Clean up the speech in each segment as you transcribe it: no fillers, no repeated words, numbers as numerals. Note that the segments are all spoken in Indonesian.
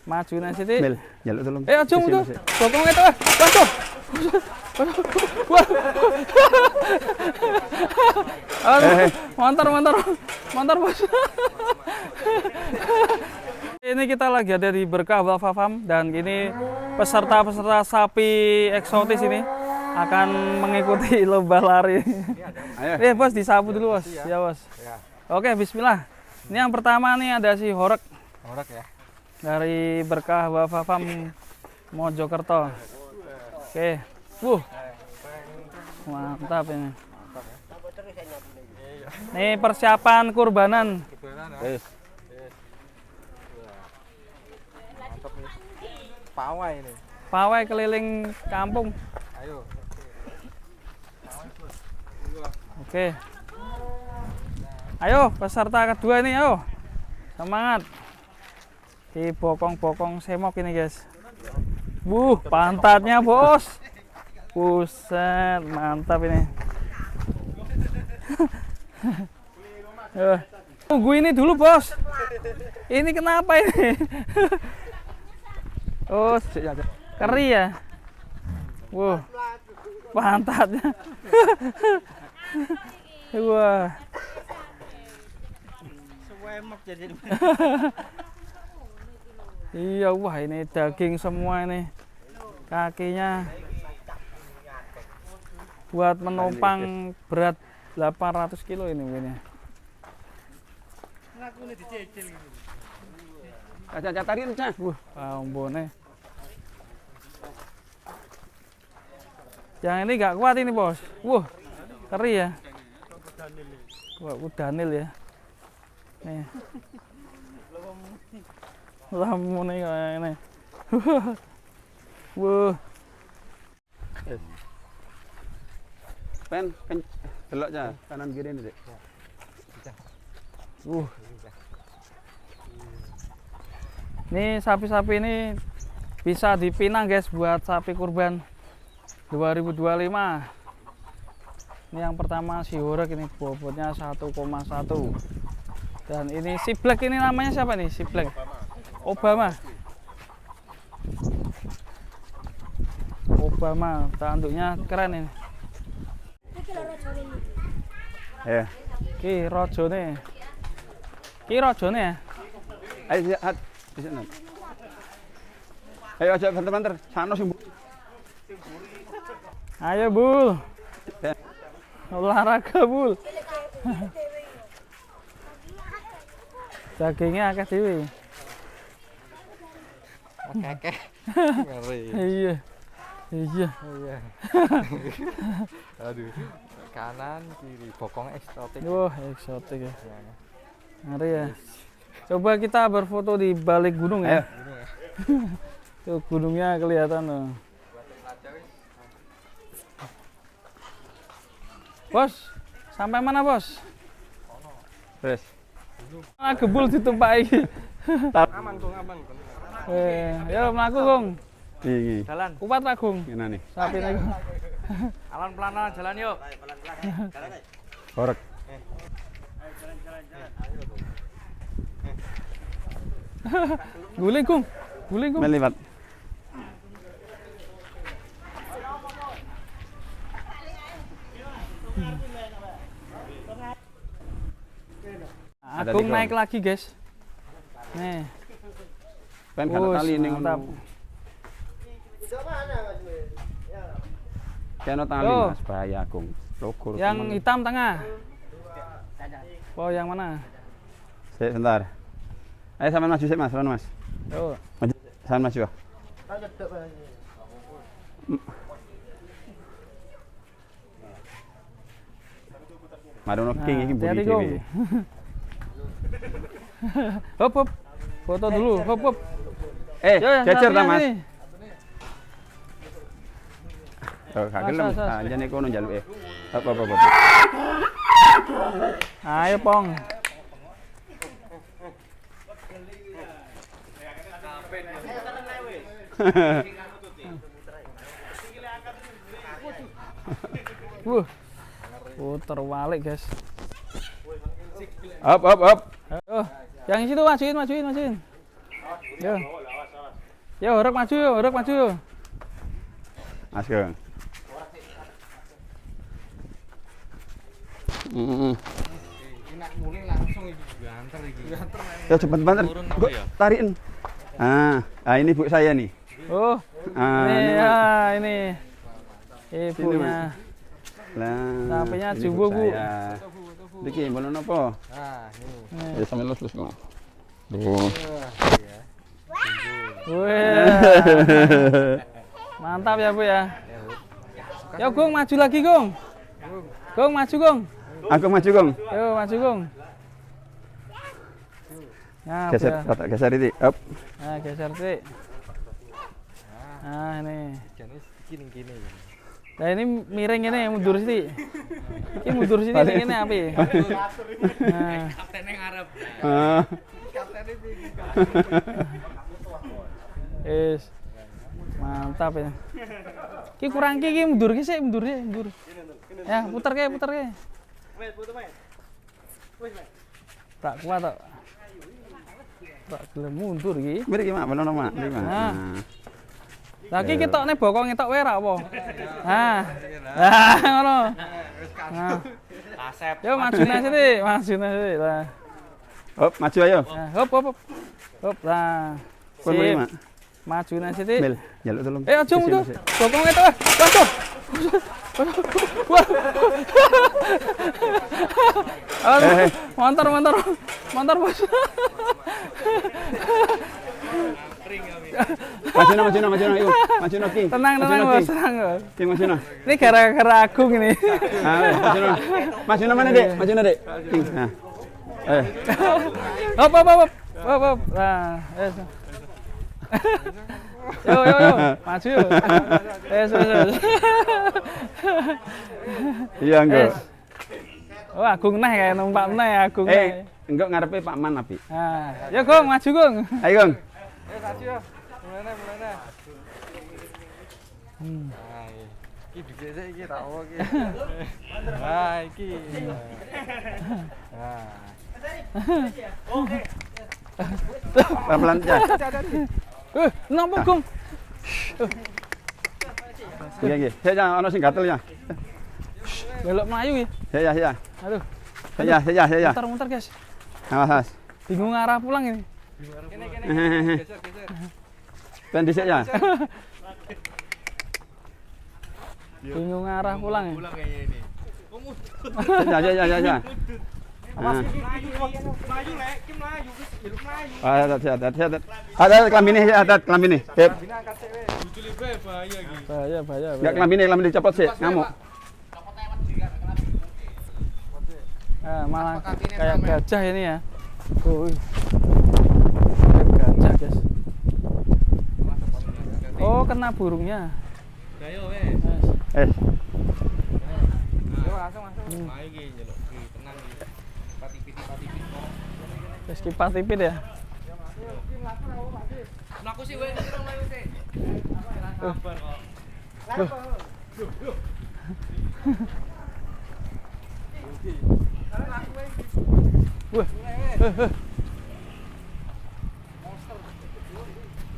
Maju nang sithik. Mil, jaluk tolong. Aja mutu. Bokong itu. Waduh. Wah. Montor, Bos. Ini kita lagi ada di Berkah Wafa Farm dan ini peserta-peserta sapi eksotis ini akan mengikuti lomba lari. Ayo. Bos, disapu dulu, Bos. Ya, Bos. Oke, bismillah. Ini yang pertama nih ada si Horek. Horek ya. Dari Berkah Wafa Farm Mojokerto. Oke. Mantap ini. Nih persiapan kurbanan. Wis. Mantap nih. Pawai ini. Pawai keliling kampung. Ayo. Oke. Ayo peserta kedua ini, ayo. Semangat. Di bokong-bokong semok ini, guys. Pantatnya, Bos. Buset, mantap ini. Tunggu ini dulu, Bos. Ini kenapa ini? Oh, keri ya. Pantatnya. Wah. Iya, wah ini daging semua ini. Kakinya buat menopang berat 800 kilo ini mungkin ya. Kaca tarik Cah. Ambone. Yang ini nggak kuat ini, Bos. Keri ya. Wah, udanil ya. Nih. Lamune kayak ini. Pen, delok aja kanan kiri ini, Dek. Ini sapi-sapi ini bisa dipinang, guys, buat sapi kurban 2025. Ini yang pertama si Horek ini bobotnya 1,1. Dan ini si Black ini namanya siapa nih? Si Black. Obama. Tanduknya keren ini. Ya. Ki rojone. Ya. Ayo lihat di sana. Ayo aja banter-banter. Sana sing. Ayo, Bul. Ya. Olahraga, Bul. Dagingnya akeh dhewe. Akeh. Ngeri. Iya. Aduh. Kanan kiri bokong eksotik. Wah, eksotik ya. Ngeri ya. Coba kita berfoto di balik gunung ya. Tuh gunungnya kelihatan loh. Bos, sampai mana, Bos? Wes. Gebul ditumpaki. Aman, Kong, aman. Ya mlaku, Kong. Iki. Jalan. Kupat ra, Kong? Ngene nih. Sapi niku. Alan pelan-pelan jalan yuk. Horek. Guling, Kong. Meliwat. Agung naik lagi, guys. Nih. Pen kata tali ning mantap. Kena tali, Oh. Mas, bahaya Agung. Logo. Yang hitam tengah. Oh, yang mana? Sebentar. Ayo sampean maju sik, Mas, Ron, Mas. Oh. Maju. Sampean maju. Marono king iki mburi hati-hati, dhewe. Hop. Foto dulu, hop. Jajar ta, Mas? Ini. Oh, gak gelem. Anjane kono njaluke. Hop. Ayo, Pong. Puter balik, guys. Up. Ayo, yang situ majuin. Yo. Yo, Horeg maju yo, Horeg maju yo. Mas Gong. Enak mulai langsung iki banter iki. Ya cepat banget. Turun apa Bu, ya? tarikin. Ini bu saya nih. Oh, ini Ini, ya, Mas. ini. Sini, Ibunya. Lah. Sapinya ini jumbo, Bu. saya. Diki, mau apa? Nah, nih. Nih. Ya sambil lulus lah. Tuh. Wah, iya. Wih. Mantap ya, Bu ya. Yo, Gung, maju lagi, Gung. Gung, maju, Gung. Aku maju, Gong. Yo, maju, Gung. Nah, Bu Geser, ya. kotak geser ini. Up. Nah, geser sih. Nah, ini. Jenis gini. Nah, ini miring ini, mundur sih. Ini mundur sini, ini apa ya? Nah, Kaptennya ngarep. Ah. Kaptennya tinggi. is. Mantap ya. Ki kurang ki mundur ki sih, mundur. Ya, putar ke. Tak kuat tok. Tak gelem mundur ki. Mari gimana? Benar nama. Gimana? Ah. Lagi ketokne bokong ngetok wae ra apa. Nah, ngono. Nah, Asep. yo majune sithik, Lah. Hop, maju ayo. Nah, hop. Hop, lah. Kon beri mak. Majune sithik. Mil, jaluk tolong. Aja mundur. Sini, sini. Bokong ngetok wae. Waduh. Wah. Aduh, Montor, Bos. Maju no, yuk. Maju no, King. Tenang, Maju no, Bos, King. tenang. King, maju no. Ini gara-gara Agung ini. Maju no. Maju no mana, Dek? Maju no, Dek. King. Nah. Hop. Nah, yes. Yo, maju yo. Yes. Iya, enggak. Oh, Agung neh kayak numpak neh Agung neh. Enggak ngarepe Pak Man api. Nah, yo Gong, maju Gong. Ayo, Gong. Kasih yo. Mulai. Nah, iki dhisik iki tak apa iki. Nah, iki. Nah. Pelan-pelan aja. Napa Gong? Iya. Saya ono sing gatel ya. Belok melayu ya. Ya. Aduh, Ya. muter guys. Awas. Bingung arah pulang ini. Kene. Geser. Ben dhisik ya. Bingung arah pulang ya. Pulang kayaknya ini. Ya. Maju lek, ki mlayu wis belok mlayu. Ada kelambine ya, ada kelambine. Sip. Bina angkat sik wis. Lucu libe bahaya iki. Bahaya. Enggak kelambine dicopot sih, ngamuk. Ah, malah kayak gajah ini ya. Kayak gajah guys. Oh, kena burungnya. Ayo wes. Yo langsung. Ayo iki njeluk iki tenang iki. Patipit. Guys, kipat-tipit ya. Mlaku sih wes, mlayu sih. Sabar kok.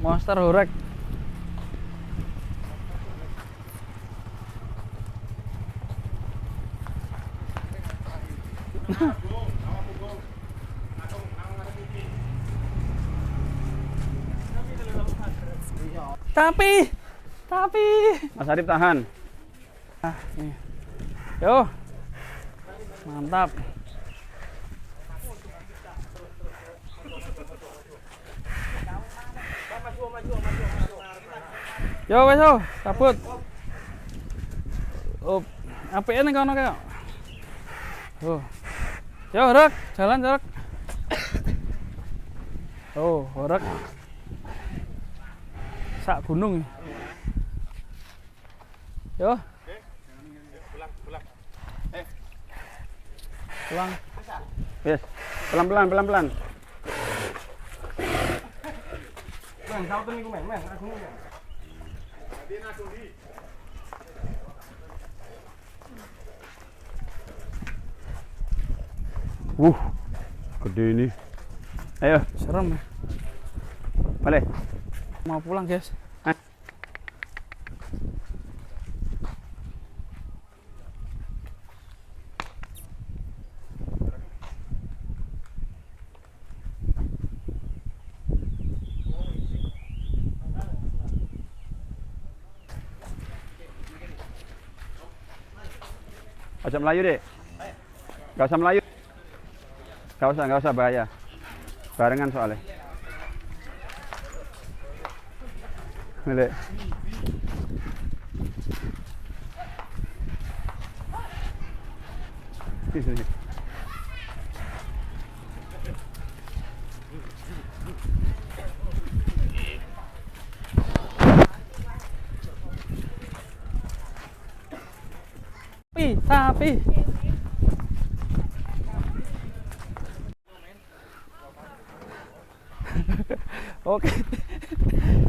Monster Horeg. Tapi Mas Arif tahan. nih. Yo. Mantap. Yo wes yo, kabut. Oh, apike ning kono kayak. Oh. Yo, Horeg, jalan. Oh, Horeg. Sak gunung. Yo. Pulang. Yes. Pelan-pelan. Men, sauten niku men, aku men. Gede ini. Ayo, Serem ya. balik. Mau pulang, guys. Ajak Melayu deh. Gak usah Melayu. Gak usah bahaya. Barengan soalnya. Milik. Sini. Sapi. Oke.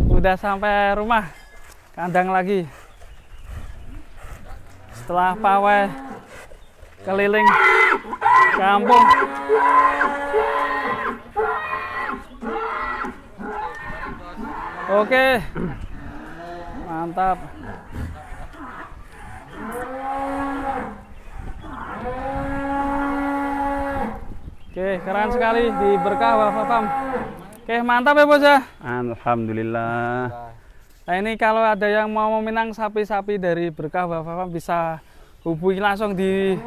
Udah sampai rumah. Kandang lagi. Setelah pawai keliling kampung. Oke. Mantap. Oke, keren sekali di Berkah Wafa Farm. Oke, mantap ya, Bos ya. Alhamdulillah. Nah, ini kalau ada yang mau meminang sapi-sapi dari Berkah Wafa Farm bisa hubungi langsung di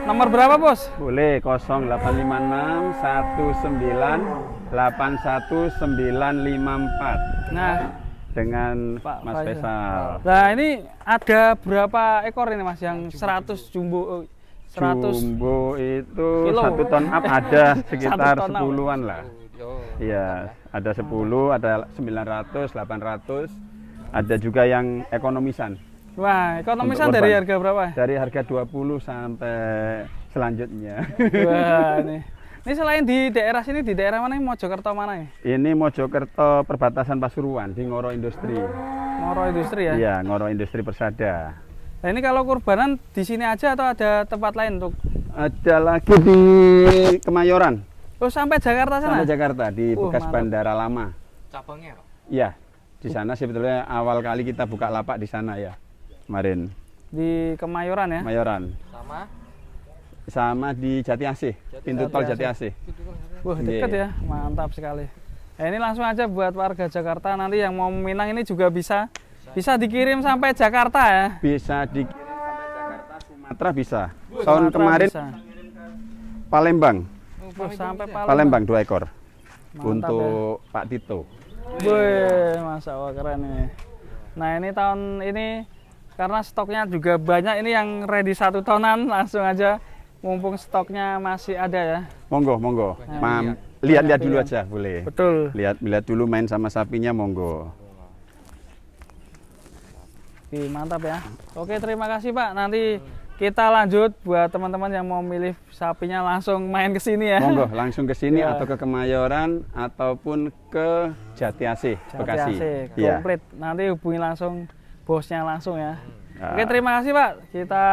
nomor berapa, Bos? Boleh 0856 19 81954 Nah, dengan Pak Mas Faisal. Faisal. Nah, ini ada berapa ekor ini, Mas? Yang 100 jumbo 100 Jumbo itu kilo. 1 ton up ada sekitar 1 ton up. 10-an lah. Iya, ada 10, ada 900, 800. Ada juga yang ekonomisan. Wah, ekonomisan Untuk dari korban. harga berapa? Dari harga 20 sampai selanjutnya. Wah, ini selain di daerah sini, di daerah mana? Mojokerto mana ya? Ini Mojokerto perbatasan Pasuruan di Ngoro Industri. Ngoro Industri ya? Iya, Ngoro Industri Persada. Nah, ini kalau kurbanan di sini aja atau ada tempat lain untuk? Ada lagi di Kemayoran, Oh, sampai Jakarta sana? sampai Jakarta di bekas mantap. Bandara Lama. Cabangnya Pak? Iya, di sana sebetulnya awal kali kita buka lapak di sana ya, kemarin. Di Kemayoran ya? Kemayoran. Sama? Sama di Jati Asih, pintu tol Jati Asih. Wah, deket ya, mantap sekali. Nah, ini langsung aja buat warga Jakarta nanti yang mau meminang ini juga bisa dikirim sampai Jakarta ya. Bisa dikirim sampai Jakarta, Sumatera bisa. Tahun Sumatera kemarin bisa. Palembang, Oh, sampai Palembang 2 ekor Mantap untuk Pak Tito. Wih, masa Allah keren ini. Nah, ini tahun ini karena stoknya juga banyak, ini yang ready 1 tonan langsung aja mumpung stoknya masih ada ya. Monggo, monggo. Nah, Lihat-lihat Banyak dulu pilihan. aja boleh. Betul. Lihat dulu main sama sapinya monggo. Oke, mantap ya. Oke, terima kasih Pak. Nanti kita lanjut buat teman-teman yang mau milih sapinya langsung main ke sini ya. Monggo langsung ke sini Ya. atau ke Kemayoran ataupun ke Jati Asih, Bekasi. Jati Iya. komplit. Nanti hubungi langsung bosnya langsung ya. Ya. Oke, terima kasih Pak. Kita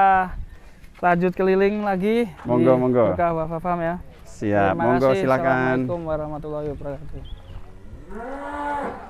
lanjut keliling lagi Monggo, di monggo. Berkah Wafa Farm ya. Siap, Terima monggo kasih. silakan. Assalamualaikum warahmatullahi wabarakatuh.